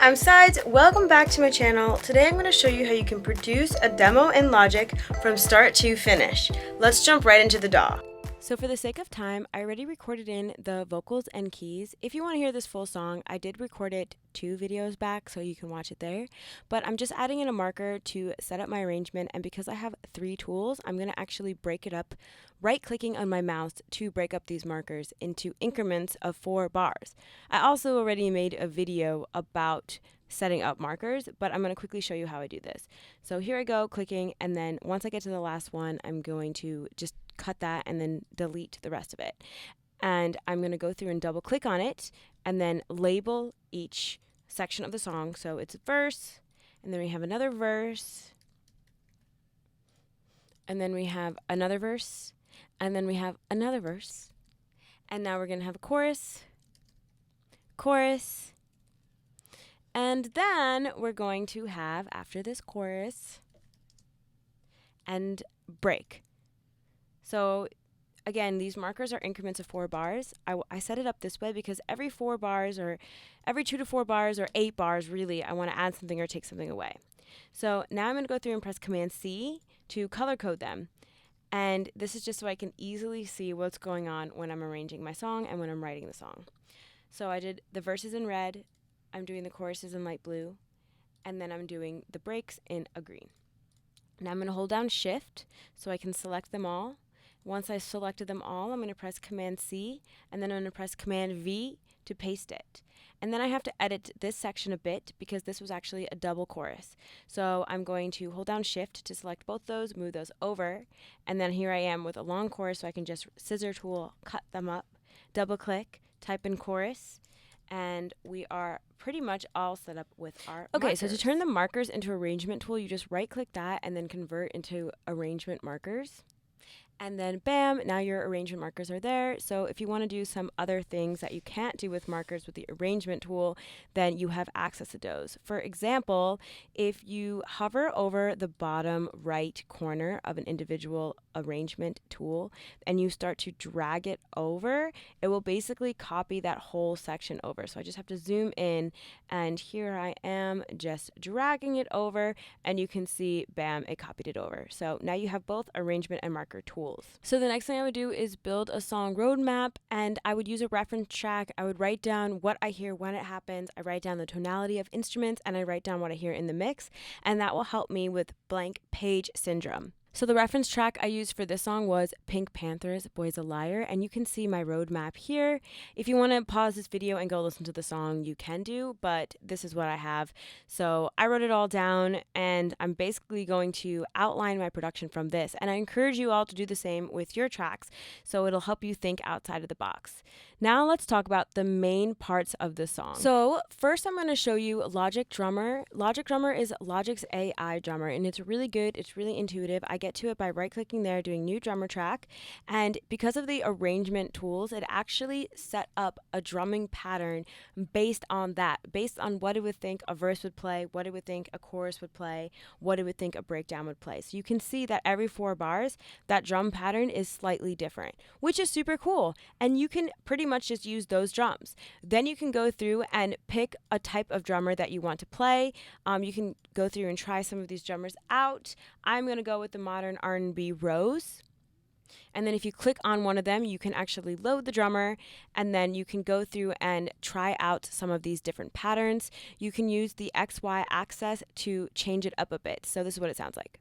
I'm Sides. Welcome back to my channel. Today I'm going to show you how you can produce a demo in Logic from start to finish. Let's jump right into the DAW. So for the sake of time, I already recorded in the vocals and keys. If you want to hear this full song, I did record it 2 videos back, so you can watch it there. But I'm just adding in a marker to set up my arrangement, and because I have 3 tools, I'm going to actually break it up, right-clicking on my mouse to break up these markers into increments of 4 bars. I also already made a video about setting up markers, but I'm going to quickly show you how I do this. So here I go, clicking, and then once I get to the last one, I'm going to just cut that and then delete the rest of it. And I'm going to go through and double click on it and then label each section of the song. So it's a verse, and then we have another verse, and then we have another verse, and then we have another verse, and now we're going to have a chorus, chorus, and then we're going to have, after this chorus, and break. So again, these markers are increments of 4 bars. I set it up this way because every 4 bars, or every 2 to 4 bars, or 8 bars, really, I want to add something or take something away. So now I'm going to go through and press Command C to color code them. And this is just so I can easily see what's going on when I'm arranging my song and when I'm writing the song. So I did the verses in red, I'm doing the choruses in light blue, and then I'm doing the breaks in a green. Now I'm going to hold down Shift so I can select them all. Once I've selected them all, I'm going to press Command C, and then I'm going to press Command V to paste it. And then I have to edit this section a bit because this was actually a double chorus. So I'm going to hold down Shift to select both those, move those over, and then here I am with a long chorus, so I can just scissor tool, cut them up, double click, type in chorus, and we are pretty much all set up with our markers. So to turn the markers into arrangement tool, you just right click that and then convert into arrangement markers. And then bam, now your arrangement markers are there. So if you want to do some other things that you can't do with markers with the arrangement tool, then you have access to those. For example, if you hover over the bottom right corner of an individual arrangement tool and you start to drag it over, it will basically copy that whole section over. So I just have to zoom in, and here I am just dragging it over, and you can see, bam, it copied it over. So now you have both arrangement and marker tools. So the next thing I would do is build a song roadmap, and I would use a reference track. I would write down what I hear when it happens. I write down the tonality of instruments, and I write down what I hear in the mix, and that will help me with blank page syndrome. So the reference track I used for this song was Pink Panther's Boy's a Liar, and you can see my roadmap here. If you want to pause this video and go listen to the song, you can do, but this is what I have. So I wrote it all down, and I'm basically going to outline my production from this, and I encourage you all to do the same with your tracks, so it'll help you think outside of the box. Now let's talk about the main parts of the song. So first I'm going to show you Logic Drummer. Logic Drummer is Logic's AI drummer, and it's really good. It's really intuitive. I get to it by right-clicking there, doing New Drummer Track, and because of the arrangement tools, it actually set up a drumming pattern based on that, based on what it would think a verse would play, what it would think a chorus would play, what it would think a breakdown would play. So you can see that every 4 bars, that drum pattern is slightly different, which is super cool, and you can pretty much just use those drums. Then you can go through and pick a type of drummer that you want to play. You can go through and try some of these drummers out. I'm going to go with the modern R&B Rose. And then if you click on one of them, you can actually load the drummer, and then you can go through and try out some of these different patterns. You can use the XY axis to change it up a bit. So this is what it sounds like.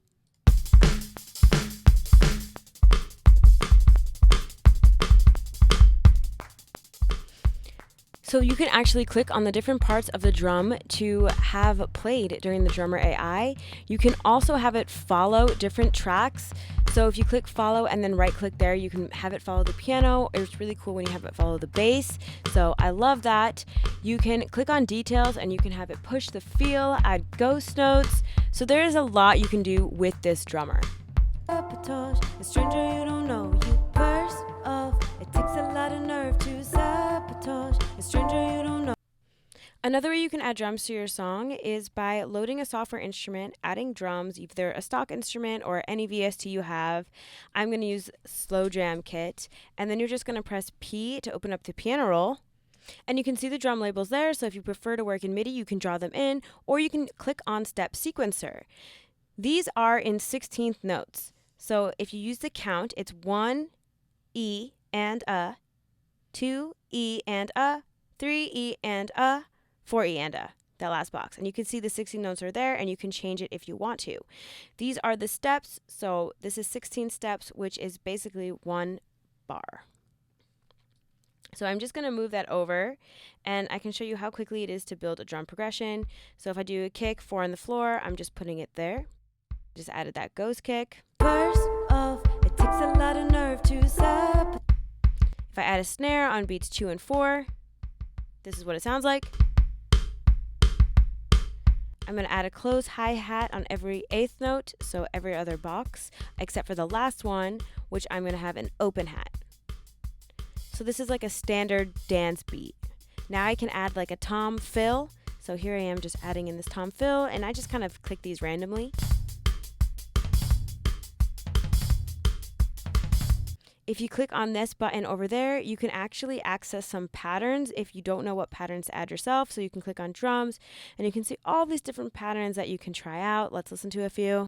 So you can actually click on the different parts of the drum to have played during the drummer AI. You can also have it follow different tracks. So if you click follow and then right click there, you can have it follow the piano. It's really cool when you have it follow the bass. So I love that. You can click on details and you can have it push the feel, add ghost notes. So there is a lot you can do with this drummer. A stranger you don't know, you burst off. It takes a lot of nerve to sabotage a stranger you don't know. Another way you can add drums to your song is by loading a software instrument, adding drums, either a stock instrument or any VST you have. I'm going to use Slow Jam Kit, and then you're just going to press P to open up the piano roll. And you can see the drum labels there, so if you prefer to work in MIDI, you can draw them in, or you can click on Step Sequencer. These are in 16th notes. So if you use the count, it's 1 E and a, 2 E and a, 3 E and a, 4 E and a, that last box. And you can see the 16 notes are there, and you can change it if you want to. These are the steps, so this is 16 steps, which is basically 1 bar. So I'm just going to move that over, and I can show you how quickly it is to build a drum progression. So if I do a kick, 4 on the floor, I'm just putting it there. Just added that ghost kick. First off, it takes a lot of nerve to stop. If I add a snare on beats 2 and 4, this is what it sounds like. I'm going to add a close hi-hat on every 8th note, so every other box, except for the last one, which I'm going to have an open hat. So this is like a standard dance beat. Now I can add like a tom fill. So here I am just adding in this tom fill, and I just kind of click these randomly. If you click on this button over there, you can actually access some patterns if you don't know what patterns to add yourself. So you can click on drums, and you can see all these different patterns that you can try out. Let's listen to a few.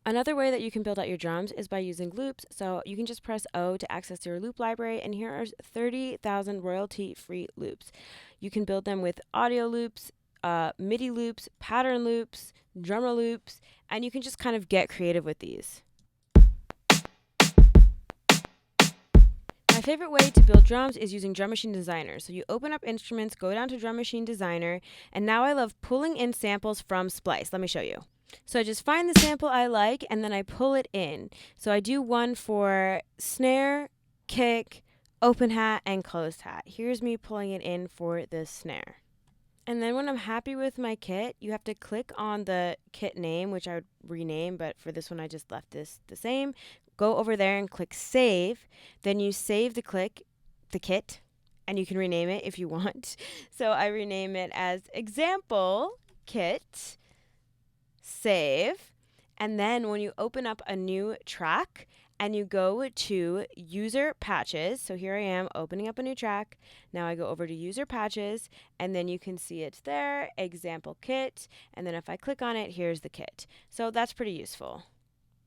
Another way that you can build out your drums is by using loops. So you can just press O to access your loop library, and here are 30,000 royalty-free loops. You can build them with audio loops, MIDI loops, pattern loops, drummer loops, and you can just kind of get creative with these. My favorite way to build drums is using Drum Machine Designer. So you open up Instruments, go down to Drum Machine Designer, and now I love pulling in samples from Splice. Let me show you. So I just find the sample I like, and then I pull it in. So I do one for snare, kick, open hat, and closed hat. Here's me pulling it in for the snare. And then when I'm happy with my kit, you have to click on the kit name, which I would rename, but for this one I just left this the same. Go over there and click Save. Then you save the kit, and you can rename it if you want. So I rename it as Example Kit. Save, and then when you open up a new track and you go to user patches, so here I am opening up a new track. Now I go over to user patches, and then you can see it's there, example kit, and then if I click on it, here's the kit. So that's pretty useful.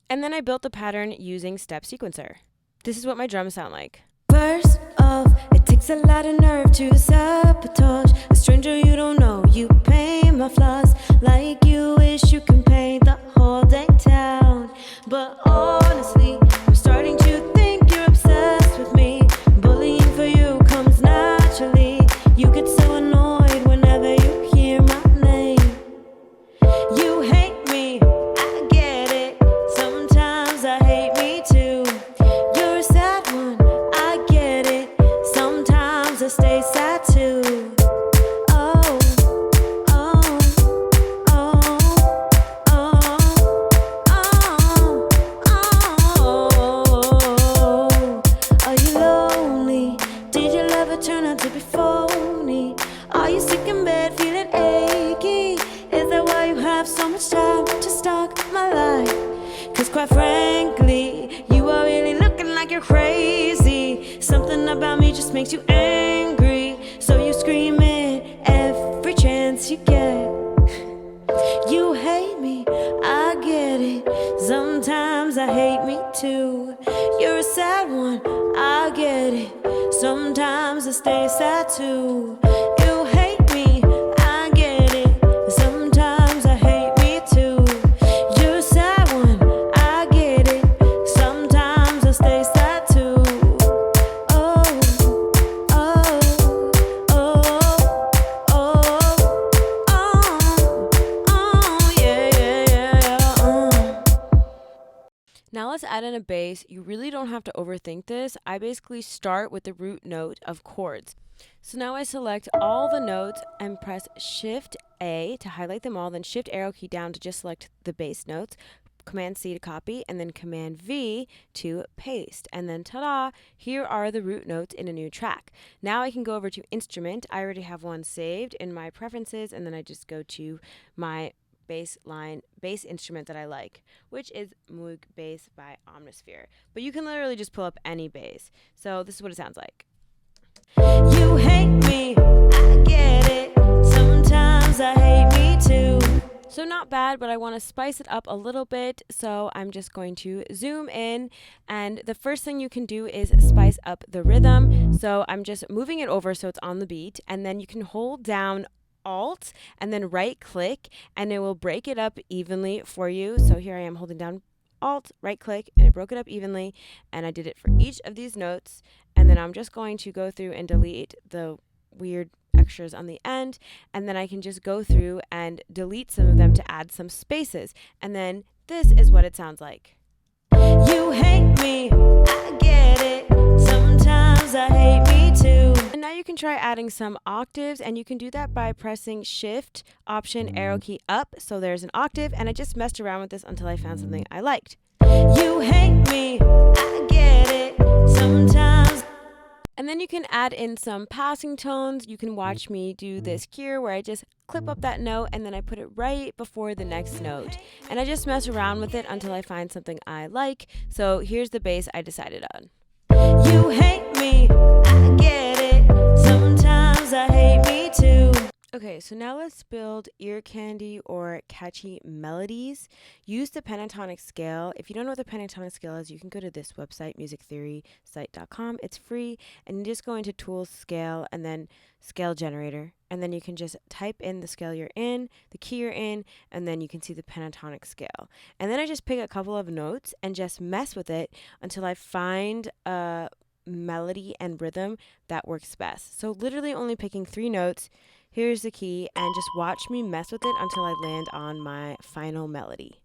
And then I built the pattern using Step Sequencer. This is what my drums sound like. First off, it takes a lot of nerve to sabotage a stranger you don't know. You paint my flaws like you wish you can paint the whole dang town. But honestly, I'm starting to think you're obsessed with me. Bullying for you comes naturally. You get so annoyed whenever you hear my name. You hate me, I get it. Sometimes I hate me too. You're a sad one, I get it. Sometimes I stay sad too. Oh, oh, oh, oh, oh, oh. Are you lonely? Did your lover turn out to be phony? Are you sick in bed feeling achy? Is that why you have so much time to stalk my life? 'Cause quite frankly, you are really looking like you're crazy. Something about me just makes you angry, so you scream it every chance you get. You hate me, I get it. Sometimes I hate me too. You're a sad one, I get it. Sometimes I stay sad too. You hate me, I get it. Sometimes I hate me too. You're a sad one, I get it. Sometimes I stay sad too. Oh, oh, oh, oh, oh, yeah, yeah, yeah. Now let's add in a bass. You really don't have to overthink this. I basically start with the root note of chords. So now I select all the notes and press Shift A to highlight them all, then Shift arrow key down to just select the bass notes, Command C to copy, and then Command V to paste. And then ta-da, here are the root notes in a new track. Now I can go over to Instrument. I already have one saved in my preferences, and then I just go to my bass instrument that I like, which is Moog Bass by Omnisphere. But you can literally just pull up any bass. So this is what it sounds like. You hate me, I get it. Sometimes I hate me too. So not bad, but I want to spice it up a little bit. So I'm just going to zoom in, and the first thing you can do is spice up the rhythm. So I'm just moving it over so it's on the beat, and then you can hold down Alt and then right click, and it will break it up evenly for you. So here I am holding down Alt, right click, and it broke it up evenly, and I did it for each of these notes. And then I'm just going to go through and delete the weird extras on the end, and then I can just go through and delete some of them to add some spaces, and then this is what it sounds like. You hate me, I get it. Sometimes I hate me too. And now you can try adding some octaves, and you can do that by pressing Shift, Option, arrow key up, so there's an octave, and I just messed around with this until I found something I liked. You hate me, I get it. Sometimes. And then you can add in some passing tones. You can watch me do this here where I just clip up that note and then I put it right before the next note. And I just mess around with it until I find something I like. So here's the bass I decided on. You hate me, I get it. Sometimes I hate me too. Okay, so now let's build ear candy or catchy melodies. Use the pentatonic scale. If you don't know what the pentatonic scale is, you can go to this website, musictheorysite.com. It's free, and you just go into Tools, Scale, and then Scale Generator. And then you can just type in the scale you're in, the key you're in, and then you can see the pentatonic scale. And then I just pick a couple of notes and just mess with it until I find a melody and rhythm that works best. So literally only picking 3 notes. Here's the key, and just watch me mess with it until I land on my final melody.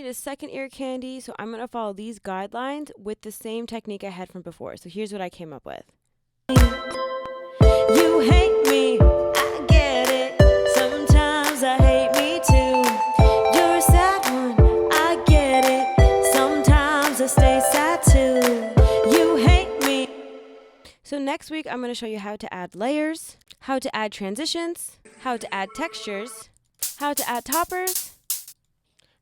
A second ear candy, so I'm going to follow these guidelines with the same technique I had from before. So here's what I came up with. You hate me, I get it. Sometimes I hate me too. You're a sad one, I get it. Sometimes I stay sad too. You hate me. So next week I'm going to show you how to add layers, how to add transitions, how to add textures, how to add toppers,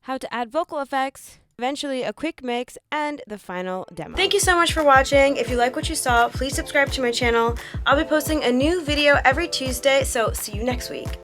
how to add vocal effects, eventually a quick mix, and the final demo. Thank you so much for watching. If you like what you saw, please subscribe to my channel. I'll be posting a new video every Tuesday, so see you next week.